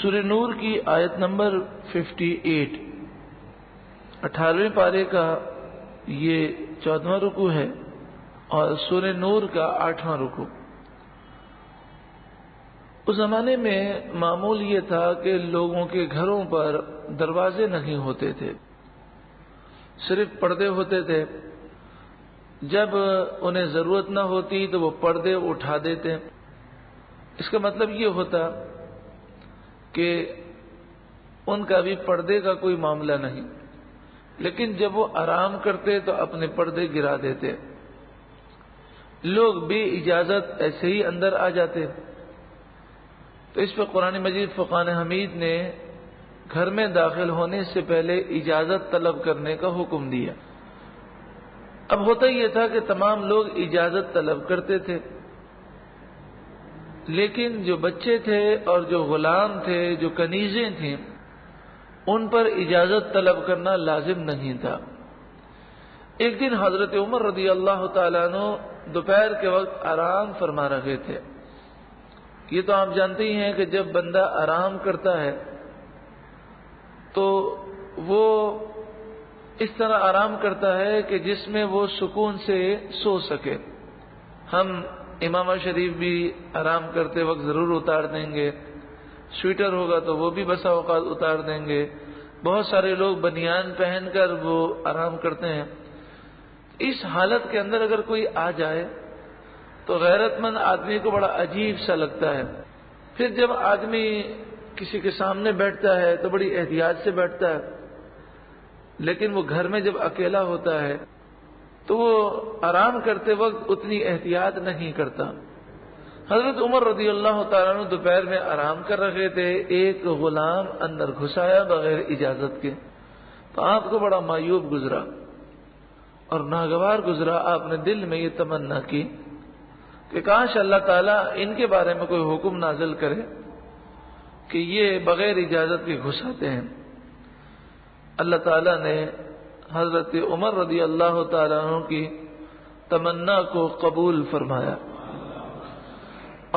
سورہ نور کی آیت نمبر 58، 18ویں پارے کا یہ 14واں رکوع ہے اور سورہ نور کا 8واں رکوع۔ اس زمانے میں معمول یہ تھا کہ لوگوں کے گھروں پر دروازے نہیں ہوتے تھے، صرف پردے ہوتے تھے۔ جب انہیں ضرورت نہ ہوتی تو وہ پردے اٹھا دیتے۔ اس کا مطلب یہ ہوتا کہ ان کا بھی پردے کا کوئی معاملہ نہیں، لیکن جب وہ آرام کرتے تو اپنے پردے گرا دیتے، لوگ بے اجازت ایسے ہی اندر آ جاتے۔ تو اس پہ قرآن مجید فرقان حمید نے گھر میں داخل ہونے سے پہلے اجازت طلب کرنے کا حکم دیا۔ اب ہوتا یہ تھا کہ تمام لوگ اجازت طلب کرتے تھے، لیکن جو بچے تھے اور جو غلام تھے، جو کنیزیں تھیں، ان پر اجازت طلب کرنا لازم نہیں تھا۔ ایک دن حضرت عمر رضی اللہ تعالیٰ عنہ دوپہر کے وقت آرام فرما رہے تھے۔ یہ تو آپ جانتے ہی ہیں کہ جب بندہ آرام کرتا ہے تو وہ اس طرح آرام کرتا ہے کہ جس میں وہ سکون سے سو سکے۔ ہم امامہ شریف بھی آرام کرتے وقت ضرور اتار دیں گے، سویٹر ہوگا تو وہ بھی بسا اوقات اتار دیں گے، بہت سارے لوگ بنیان پہن کر وہ آرام کرتے ہیں۔ اس حالت کے اندر اگر کوئی آ جائے تو غیرت مند آدمی کو بڑا عجیب سا لگتا ہے۔ پھر جب آدمی کسی کے سامنے بیٹھتا ہے تو بڑی احتیاط سے بیٹھتا ہے، لیکن وہ گھر میں جب اکیلا ہوتا ہے تو وہ آرام کرتے وقت اتنی احتیاط نہیں کرتا۔ حضرت عمر رضی اللہ تعالیٰ عنہ دوپہر میں آرام کر رہے تھے، ایک غلام اندر گھسایا بغیر اجازت کے، تو آپ کو بڑا معیوب گزرا اور ناگوار گزرا۔ آپ نے دل میں یہ تمنا کی کہ کاش اللہ تعالیٰ ان کے بارے میں کوئی حکم نازل کرے کہ یہ بغیر اجازت کے گھساتے ہیں۔ اللہ تعالیٰ نے حضرت عمر رضی اللہ تعالیٰ عنہ کی تمنا کو قبول فرمایا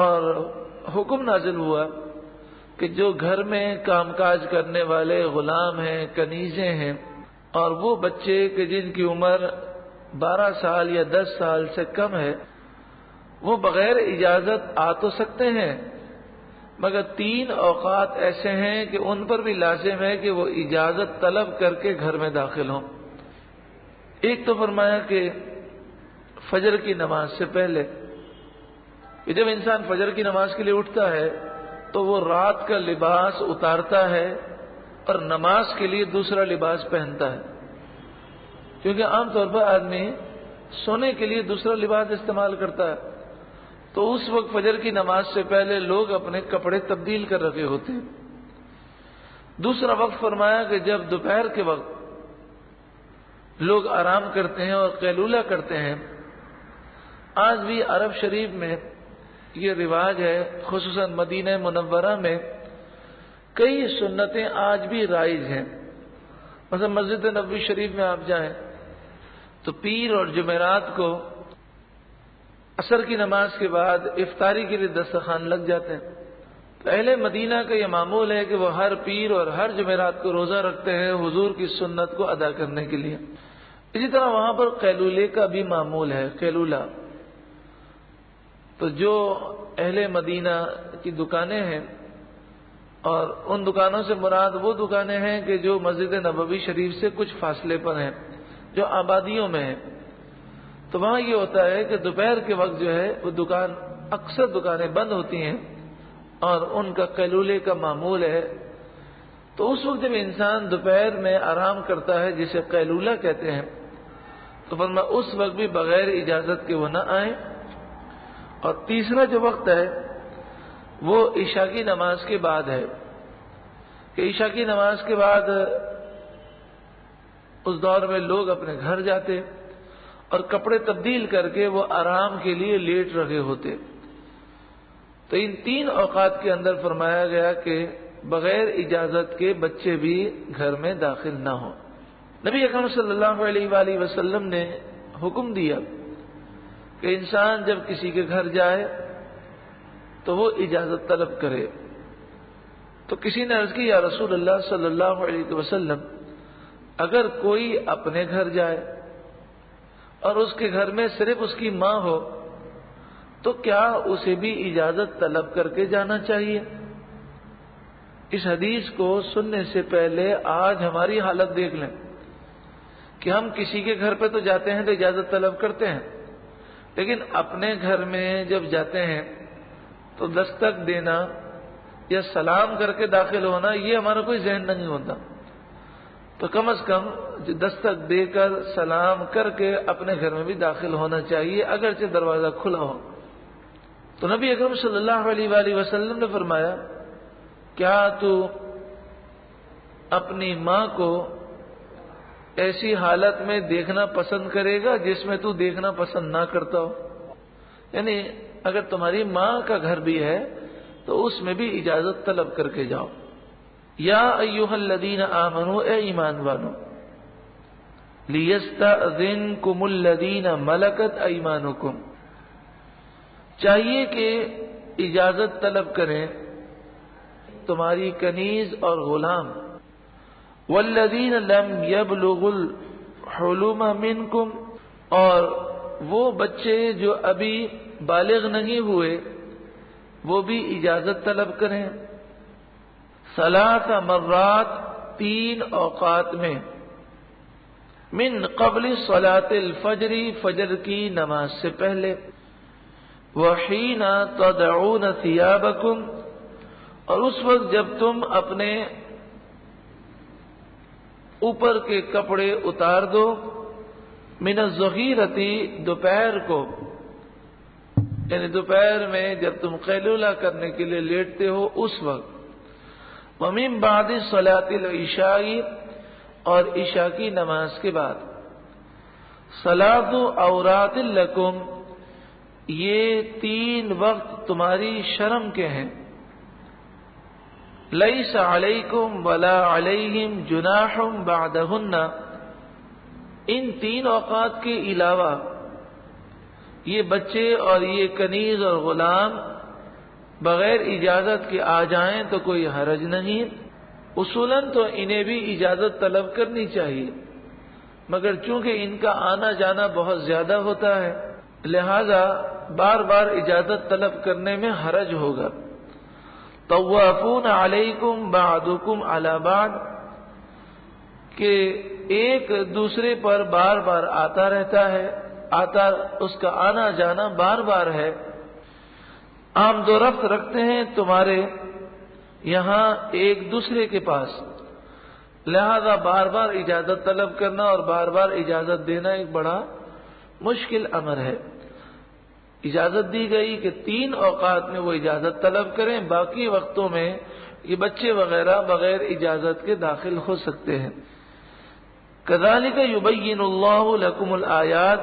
اور حکم نازل ہوا کہ جو گھر میں کام کاج کرنے والے غلام ہیں، کنیزیں ہیں، اور وہ بچے کہ جن کی عمر 12 سال یا 10 سال سے کم ہے، وہ بغیر اجازت آ تو سکتے ہیں، مگر 3 اوقات ایسے ہیں کہ ان پر بھی لازم ہے کہ وہ اجازت طلب کر کے گھر میں داخل ہوں۔ ایک تو فرمایا کہ فجر کی نماز سے پہلے، کہ جب انسان فجر کی نماز کے لیے اٹھتا ہے تو وہ رات کا لباس اتارتا ہے اور نماز کے لیے دوسرا لباس پہنتا ہے، کیونکہ عام طور پر آدمی سونے کے لیے دوسرا لباس استعمال کرتا ہے، تو اس وقت فجر کی نماز سے پہلے لوگ اپنے کپڑے تبدیل کر رکھے ہوتے ہیں۔ دوسرا وقت فرمایا کہ جب دوپہر کے وقت لوگ آرام کرتے ہیں اور قیلولہ کرتے ہیں۔ آج بھی عرب شریف میں یہ رواج ہے، خصوصاً مدینہ منورہ میں کئی سنتیں آج بھی رائج ہیں۔ مثلا مسجد نبوی شریف میں آپ جائیں تو پیر اور جمعرات کو عصر کی نماز کے بعد افطاری کے لیے دسترخوان لگ جاتے ہیں۔ تو اہل مدینہ کا یہ معمول ہے کہ وہ ہر پیر اور ہر جمعرات کو روزہ رکھتے ہیں حضور کی سنت کو ادا کرنے کے لیے۔ اسی طرح وہاں پر قیلولے کا بھی معمول ہے، قیلولہ۔ تو جو اہل مدینہ کی دکانیں ہیں، اور ان دکانوں سے مراد وہ دکانیں ہیں کہ جو مسجد نبوی شریف سے کچھ فاصلے پر ہیں، جو آبادیوں میں ہیں، تو وہاں یہ ہوتا ہے کہ دوپہر کے وقت جو ہے وہ اکثر دکانیں بند ہوتی ہیں اور ان کا قیلولے کا معمول ہے۔ تو اس وقت جب انسان دوپہر میں آرام کرتا ہے، جسے قیلولہ کہتے ہیں، تو فرمایا اس وقت بھی بغیر اجازت کے وہ نہ آئیں۔ اور تیسرا جو وقت ہے وہ عشاء کی نماز کے بعد ہے، کہ عشاء کی نماز کے بعد اس دور میں لوگ اپنے گھر جاتے اور کپڑے تبدیل کر کے وہ آرام کے لیے لیٹ رہے ہوتے۔ تو ان 3 اوقات کے اندر فرمایا گیا کہ بغیر اجازت کے بچے بھی گھر میں داخل نہ ہوں۔ نبی اکرم صلی اللہ علیہ وآلہ وسلم نے حکم دیا کہ انسان جب کسی کے گھر جائے تو وہ اجازت طلب کرے، تو کسی نے عرض کی یا رسول اللہ صلی اللہ علیہ وسلم، اگر کوئی اپنے گھر جائے اور اس کے گھر میں صرف اس کی ماں ہو تو کیا اسے بھی اجازت طلب کر کے جانا چاہیے؟ اس حدیث کو سننے سے پہلے آج ہماری حالت دیکھ لیں کہ ہم کسی کے گھر پہ تو جاتے ہیں تو اجازت طلب کرتے ہیں، لیکن اپنے گھر میں جب جاتے ہیں تو دستک دینا یا سلام کر کے داخل ہونا یہ ہمارا کوئی ذہن نہیں ہوتا، تو کم از کم دستک دے کر سلام کر کے اپنے گھر میں بھی داخل ہونا چاہیے اگرچہ دروازہ کھلا ہو۔ تو نبی اکرم صلی اللہ علیہ وآلہ وسلم نے فرمایا، کیا تو اپنی ماں کو ایسی حالت میں دیکھنا پسند کرے گا جس میں تو دیکھنا پسند نہ کرتا ہو؟ یعنی اگر تمہاری ماں کا گھر بھی ہے تو اس میں بھی اجازت طلب کر کے جاؤ۔ یا ایھا الذین آمنوا، اے ایمان والو، لیستأذنکم الذین ملکت ایمانکم، چاہیے کہ اجازت طلب کریں تمہاری کنیز اور غلام، والذین لم یبلغوا الحلم منکم، اور وہ بچے جو ابھی بالغ نہیں ہوئے وہ بھی اجازت طلب کریں، ثلاث مرات، 3 اوقات میں، من قبل صلاۃ الفجر، فجر کی نماز سے پہلے، وحین تضعون ثیابکم، اور اس وقت جب تم اپنے اوپر کے کپڑے اتار دو، من الظہیرۃ، دوپہر کو، یعنی دوپہر میں جب تم قیلولہ کرنے کے لیے لیٹتے ہو اس وقت، ومن بعد صلاۃ العشاء، اور عشاء کی نماز کے بعد، صلاۃ عورات لکم، یہ 3 وقت تمہاری شرم کے ہیں، لیس علیکم ولا علیہم جناح بعدہن، ان 3 اوقات کے علاوہ یہ بچے اور یہ کنیز اور غلام بغیر اجازت کے آ جائیں تو کوئی حرج نہیں، اصولاً تو انہیں بھی اجازت طلب کرنی چاہیے، مگر چونکہ ان کا آنا جانا بہت زیادہ ہوتا ہے لہذا بار بار اجازت طلب کرنے میں حرج ہوگا۔ طوافون علیکم بعضکم علی بعض، کہ ایک دوسرے پر بار بار آتا رہتا ہے، اس کا آنا جانا بار بار ہے، آمد و رفت رکھتے ہیں تمہارے یہاں ایک دوسرے کے پاس، لہذا بار بار اجازت طلب کرنا اور بار بار اجازت دینا ایک بڑا مشکل امر ہے۔ اجازت دی گئی کہ 3 اوقات میں وہ اجازت طلب کریں، باقی وقتوں میں یہ بچے وغیرہ بغیر اجازت کے داخل ہو سکتے ہیں۔ کذالک یبین اللہ لکم الآیات،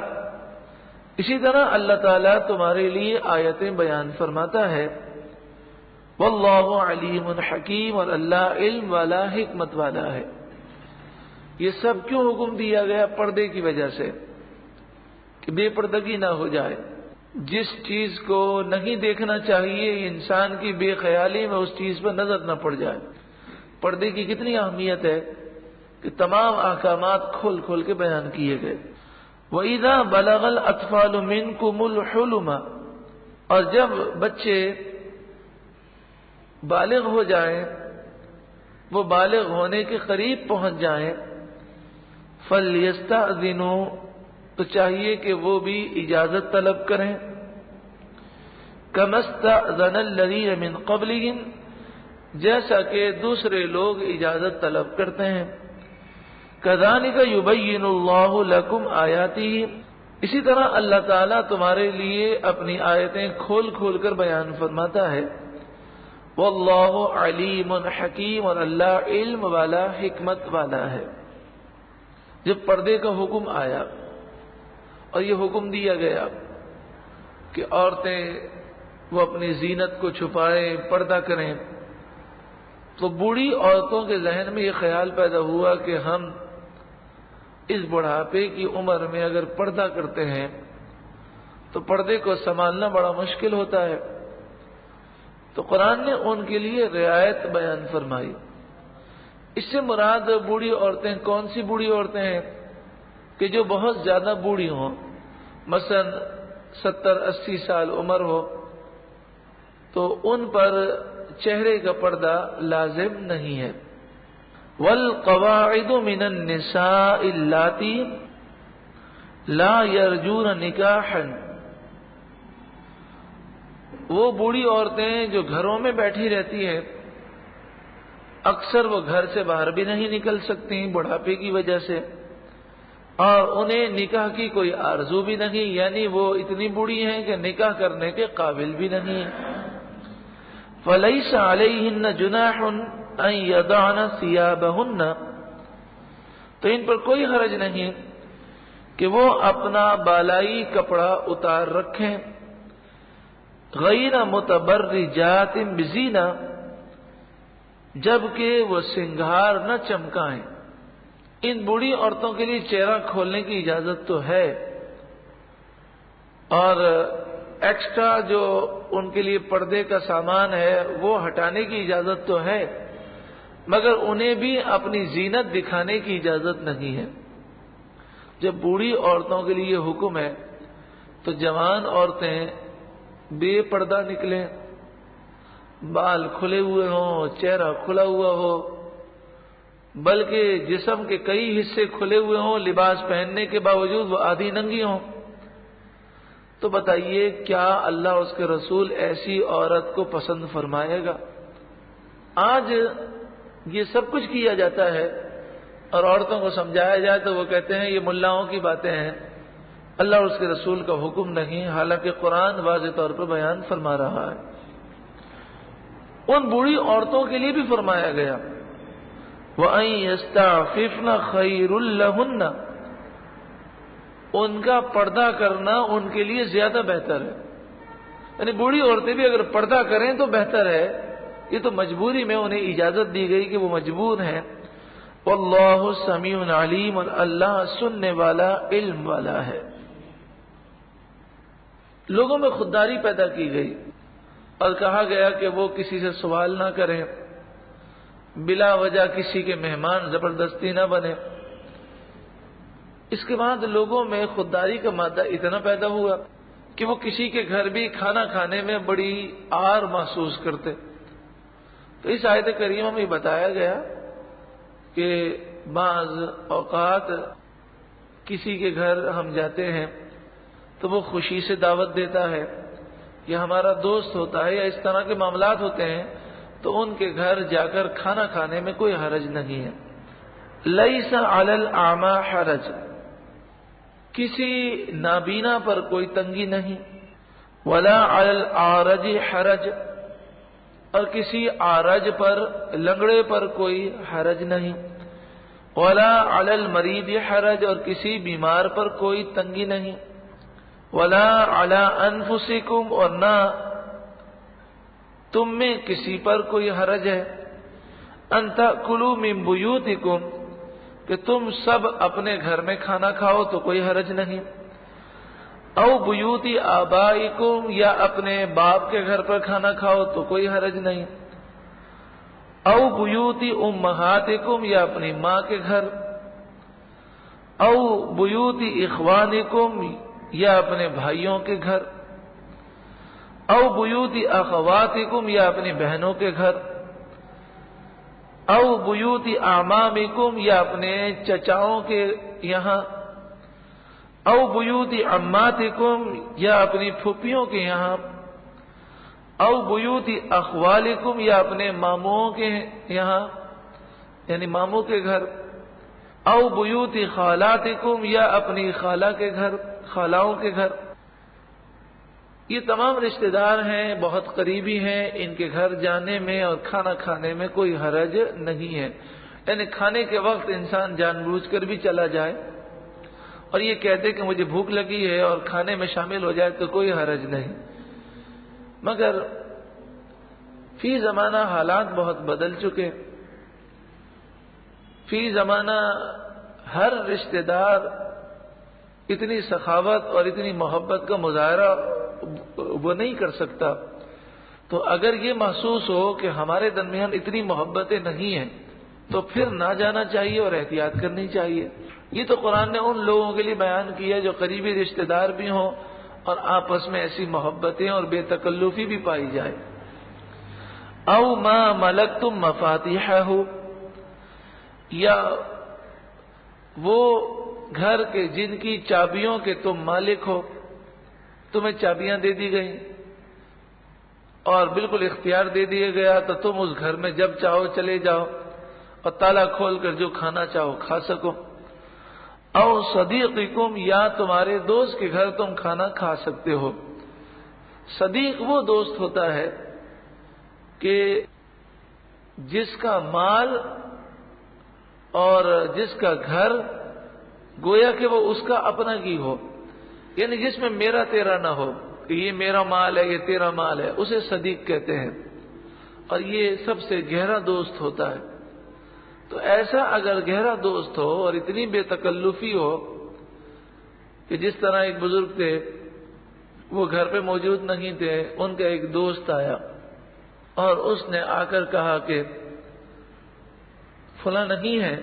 اسی طرح اللہ تعالیٰ تمہارے لیے آیتیں بیان فرماتا ہے، واللہ علیم حکیم، اور اللہ علم والا حکمت والا ہے۔ یہ سب کیوں حکم دیا گیا؟ پردے کی وجہ سے، کہ بے پردگی نہ ہو جائے، جس چیز کو نہیں دیکھنا چاہیے انسان کی بے خیالی میں اس چیز پر نظر نہ پڑ جائے۔ پردے کی کتنی اہمیت ہے کہ تمام احکامات کھول کھول کے بیان کیے گئے۔ وَإِذَا بَلَغَ الْأَطْفَالُ مِنْكُمُ الْحُلُمَ، اور جب بچے بالغ ہو جائیں، وہ بالغ ہونے کے قریب پہنچ جائیں، فَلْيَسْتَأْذِنُوا، تو چاہیے کہ وہ بھی اجازت طلب کریں، كَمَا اسْتَأْذَنَ الَّذِينَ مِنْ قَبْلِهِمْ، جیسا کہ دوسرے لوگ اجازت طلب کرتے ہیں۔ كَذَلِكَ يُبَيِّنُ اللَّهُ لَكُمْ آيَاتِهِ، اسی طرح اللہ تعالیٰ تمہارے لیے اپنی آیتیں کھول کھول کر بیان فرماتا ہے۔ وَاللَّهُ عَلِيمٌ حَكِيمٌ، اور اللہ علم والا حکمت والا ہے۔ جب پردے کا حکم آیا اور یہ حکم دیا گیا کہ عورتیں وہ اپنی زینت کو چھپائیں، پردہ کریں، تو بوڑھی عورتوں کے ذہن میں یہ خیال پیدا ہوا کہ ہم اس بڑھاپے کی عمر میں اگر پردہ کرتے ہیں تو پردے کو سنبھالنا بڑا مشکل ہوتا ہے، تو قرآن نے ان کے لیے رعایت بیان فرمائی۔ اس سے مراد بوڑھی عورتیں کون سی بوڑھی عورتیں ہیں؟ کہ جو بہت زیادہ بوڑھی ہوں، مثلا 70-80 سال عمر ہو، تو ان پر چہرے کا پردہ لازم نہیں ہے۔ والقواعد من النساء اللاتی لا یرجون نکاحا، وہ بوڑھی عورتیں جو گھروں میں بیٹھی رہتی ہیں، اکثر وہ گھر سے باہر بھی نہیں نکل سکتی بڑھاپے کی وجہ سے، اور انہیں نکاح کی کوئی آرزو بھی نہیں، یعنی وہ اتنی بوڑھی ہیں کہ نکاح کرنے کے قابل بھی نہیں ہیں۔ فَلَيْسَ عَلَيْهِنَّ جُنَاحٌ أَن يَضَعْنَ ثِيَابَهُنَّ، تو ان پر کوئی حرج نہیں کہ وہ اپنا بالائی کپڑا اتار رکھیں، غیر متبرجات بزینہ، جبکہ وہ سنگھار نہ چمکائیں۔ ان بوڑھی عورتوں کے لیے چہرہ کھولنے کی اجازت تو ہے، اور ایکسٹرا جو ان کے لیے پردے کا سامان ہے وہ ہٹانے کی اجازت تو ہے، مگر انہیں بھی اپنی زینت دکھانے کی اجازت نہیں ہے۔ جب بوڑھی عورتوں کے لیے حکم ہے تو جوان عورتیں بے پردہ نکلیں، بال کھلے ہوئے ہوں، چہرہ کھلا ہوا ہو، بلکہ جسم کے کئی حصے کھلے ہوئے ہوں، لباس پہننے کے باوجود وہ آدھی ننگی ہوں، تو بتائیے کیا اللہ اس کے رسول ایسی عورت کو پسند فرمائے گا؟ آج یہ سب کچھ کیا جاتا ہے، اور عورتوں کو سمجھایا جائے تو وہ کہتے ہیں یہ ملاؤں کی باتیں ہیں، اللہ اور اس کے رسول کا حکم نہیں، حالانکہ قرآن واضح طور پر بیان فرما رہا ہے۔ ان بوڑھی عورتوں کے لیے بھی فرمایا گیا وَأَن يَسْتَعْفِفْنَ خَيْرٌ لَهُنَّ، ان کا پردہ کرنا ان کے لیے زیادہ بہتر ہے، یعنی بوڑھی عورتیں بھی اگر پردہ کریں تو بہتر ہے، یہ تو مجبوری میں انہیں اجازت دی گئی کہ وہ مجبور ہیں۔ واللہ سمیع علیم، اور اللہ سننے والا علم والا ہے۔ لوگوں میں خودداری پیدا کی گئی اور کہا گیا کہ وہ کسی سے سوال نہ کریں، بلا وجہ کسی کے مہمان زبردستی نہ بنے۔ اس کے بعد لوگوں میں خودداری کا مادہ اتنا پیدا ہوا کہ وہ کسی کے گھر بھی کھانا کھانے میں بڑی آر محسوس کرتے۔ تو اس آیت کریمہ میں بتایا گیا کہ بعض اوقات کسی کے گھر ہم جاتے ہیں تو وہ خوشی سے دعوت دیتا ہے، یا ہمارا دوست ہوتا ہے، یا اس طرح کے معاملات ہوتے ہیں، تو ان کے گھر جا کر کھانا کھانے میں کوئی حرج نہیں ہے۔ لیس علی الاعمی حرج، کسی نابینا پر کوئی تنگی نہیں، ولا علی الاعرج حرج، اور کسی عارج پر، لنگڑے پر کوئی حرج نہیں، ولا علی المریض حرج، اور کسی بیمار پر کوئی تنگی نہیں، ولا علی انفسکم، اور نہ تم میں کسی پر کوئی حرج ہے، ان تأکلوا من بیوتکم، کہ تم سب اپنے گھر میں کھانا کھاؤ تو کوئی حرج نہیں، او بیوت آبائکم، یا اپنے باپ کے گھر پر کھانا کھاؤ تو کوئی حرج نہیں، او بیوت امہاتکم، یا اپنی ماں کے گھر، او بیوت اخوانکم، یا اپنے بھائیوں کے گھر، او بیوت اخواتکم، یا اپنی بہنوں کے گھر، او بیوت اعمامکم، یا اپنے چچاؤں کے یہاں، او بیوت عماتکم، یا اپنی پھوپھیوں کے یہاں، او بیوت اخوالکم، یا اپنے ماموں کے یہاں یعنی ماموں کے گھر، او بیوت خالاتکم، یا اپنی خالہ کے گھر، خالاؤں کے گھر۔ یہ تمام رشتہ دار ہیں، بہت قریبی ہیں، ان کے گھر جانے میں اور کھانا کھانے میں کوئی حرج نہیں ہے، یعنی کھانے کے وقت انسان جان بوجھ کر بھی چلا جائے اور یہ کہتے کہ مجھے بھوک لگی ہے اور کھانے میں شامل ہو جائے تو کوئی حرج نہیں۔ مگر فی زمانہ حالات بہت بدل چکے، فی زمانہ ہر رشتہ دار اتنی سخاوت اور اتنی محبت کا مظاہرہ وہ نہیں کر سکتا، تو اگر یہ محسوس ہو کہ ہمارے درمیان اتنی محبتیں نہیں ہیں تو پھر نہ جانا چاہیے اور احتیاط کرنی چاہیے۔ یہ تو قرآن نے ان لوگوں کے لیے بیان کیا جو قریبی رشتہ دار بھی ہوں اور آپس میں ایسی محبتیں اور بے تکلفی بھی پائی جائے۔ او ما ملکتم مفاتیحہ، یا وہ گھر کے جن کی چابیوں کے تم مالک ہو، تمہیں چابیاں دے دی گئیں اور بالکل اختیار دے دیا گیا تو تم اس گھر میں جب چاہو چلے جاؤ اور تالا کھول کر جو کھانا چاہو کھا سکو۔ او صدیقکم، یا تمہارے دوست کے گھر تم کھانا کھا سکتے ہو۔ صدیق وہ دوست ہوتا ہے کہ جس کا مال اور جس کا گھر گویا کہ وہ اس کا اپنا کی ہو، یعنی جس میں میرا تیرا نہ ہو کہ یہ میرا مال ہے یہ تیرا مال ہے، اسے صدیق کہتے ہیں، اور یہ سب سے گہرا دوست ہوتا ہے۔ تو ایسا اگر گہرا دوست ہو اور اتنی بے تکلفی ہو کہ جس طرح ایک بزرگ تھے، وہ گھر پہ موجود نہیں تھے، ان کا ایک دوست آیا اور اس نے آ کر کہا کہ فلاں نہیں ہے،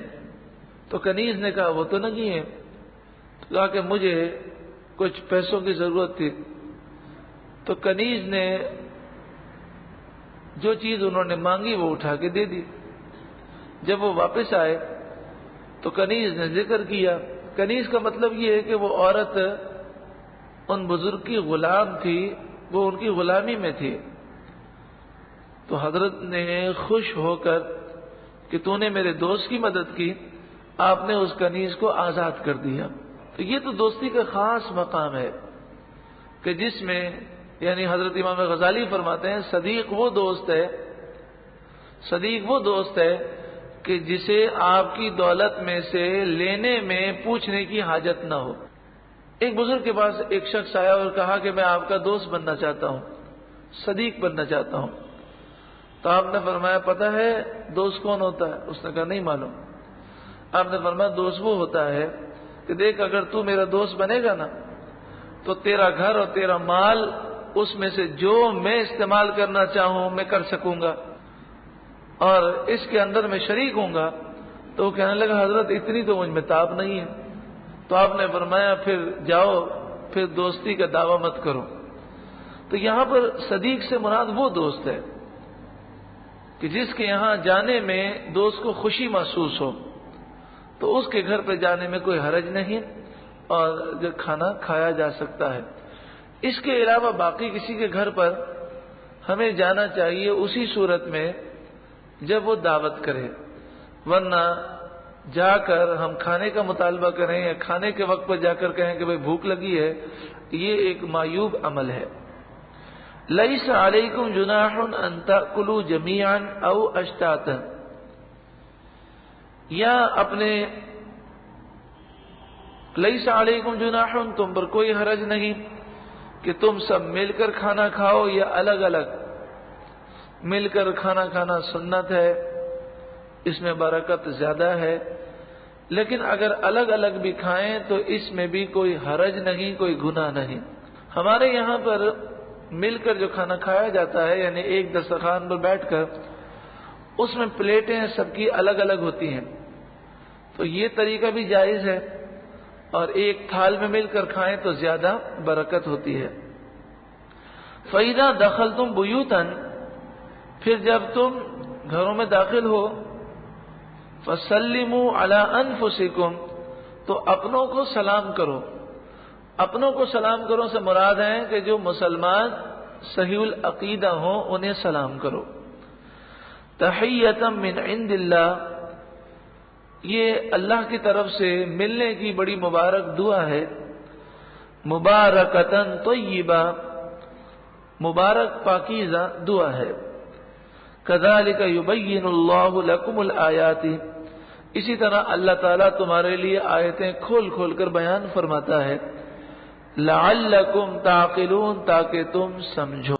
تو کنیز نے کہا وہ تو نہیں ہے، تو کہا کہ مجھے کچھ پیسوں کی ضرورت تھی، تو کنیز نے جو چیز انہوں نے مانگی وہ اٹھا کے دے دی۔ جب وہ واپس آئے تو کنیز نے ذکر کیا، کنیز کا مطلب یہ ہے کہ وہ عورت ان بزرگ کی غلام تھی، وہ ان کی غلامی میں تھی، تو حضرت نے خوش ہو کر کہ تو نے میرے دوست کی مدد کی، آپ نے اس کنیز کو آزاد کر دیا۔ تو یہ تو دوستی کا خاص مقام ہے کہ جس میں یعنی حضرت امام غزالی فرماتے ہیں صدیق وہ دوست ہے، صدیق وہ دوست ہے کہ جسے آپ کی دولت میں سے لینے میں پوچھنے کی حاجت نہ ہو۔ ایک بزرگ کے پاس ایک شخص آیا اور کہا کہ میں آپ کا دوست بننا چاہتا ہوں، صدیق بننا چاہتا ہوں، تو آپ نے فرمایا پتہ ہے دوست کون ہوتا ہے؟ اس نے کہا نہیں معلوم۔ آپ نے فرمایا دوست وہ ہوتا ہے کہ دیکھ اگر تو میرا دوست بنے گا نا تو تیرا گھر اور تیرا مال اس میں سے جو میں استعمال کرنا چاہوں میں کر سکوں گا اور اس کے اندر میں شریک ہوں گا۔ تو وہ کہنے لگا حضرت اتنی تو مجھ میں تاب نہیں ہے۔ تو آپ نے فرمایا پھر جاؤ، پھر دوستی کا دعویٰ مت کرو۔ تو یہاں پر صدیق سے مراد وہ دوست ہے کہ جس کے یہاں جانے میں دوست کو خوشی محسوس ہو، تو اس کے گھر پہ جانے میں کوئی حرج نہیں اور جو کھانا کھایا جا سکتا ہے۔ اس کے علاوہ باقی کسی کے گھر پر ہمیں جانا چاہیے اسی صورت میں جب وہ دعوت کرے، ورنہ جا کر ہم کھانے کا مطالبہ کریں یا کھانے کے وقت پر جا کر کہیں کہ بھئی بھوک لگی ہے، یہ ایک معیوب عمل ہے۔ لیس علیکم جناح ان تأکلوا جمیعا او اشتاتا، یا اپنے لیس علیکم جناح، تم پر کوئی حرج نہیں کہ تم سب مل کر کھانا کھاؤ یا الگ الگ۔ مل کر کھانا کھانا سنت ہے، اس میں برکت زیادہ ہے، لیکن اگر الگ الگ بھی کھائیں تو اس میں بھی کوئی حرج نہیں، کوئی گناہ نہیں۔ ہمارے یہاں پر مل کر جو کھانا کھایا جاتا ہے یعنی ایک دسترخوان پر بیٹھ کر اس میں پلیٹیں سب کی الگ الگ ہوتی ہیں، تو یہ طریقہ بھی جائز ہے، اور ایک تھال میں مل کر کھائیں تو زیادہ برکت ہوتی ہے۔ فَإِذَا دَخَلْتُمْ بُيُوتًا، پھر جب تم گھروں میں داخل ہو، فَسَلِّمُوا عَلَىٰ أَنفُسِكُمْ، تو اپنوں کو سلام کرو۔ اپنوں کو سلام کرو سے مراد ہے کہ جو مسلمان صحیح العقیدہ ہوں انہیں سلام کرو۔ تحیۃ من عند اللہ، یہ اللہ کی طرف سے ملنے کی بڑی مبارک دعا ہے۔ مبارکتن طیبہ، مبارک پاکیزہ دعا ہے۔ کذالک یبین اللہ لکم الآیات، اسی طرح اللہ تعالیٰ تمہارے لیے آیتیں کھول کھول کر بیان فرماتا ہے۔ لعلکم تعقلون، تاکہ تم سمجھو۔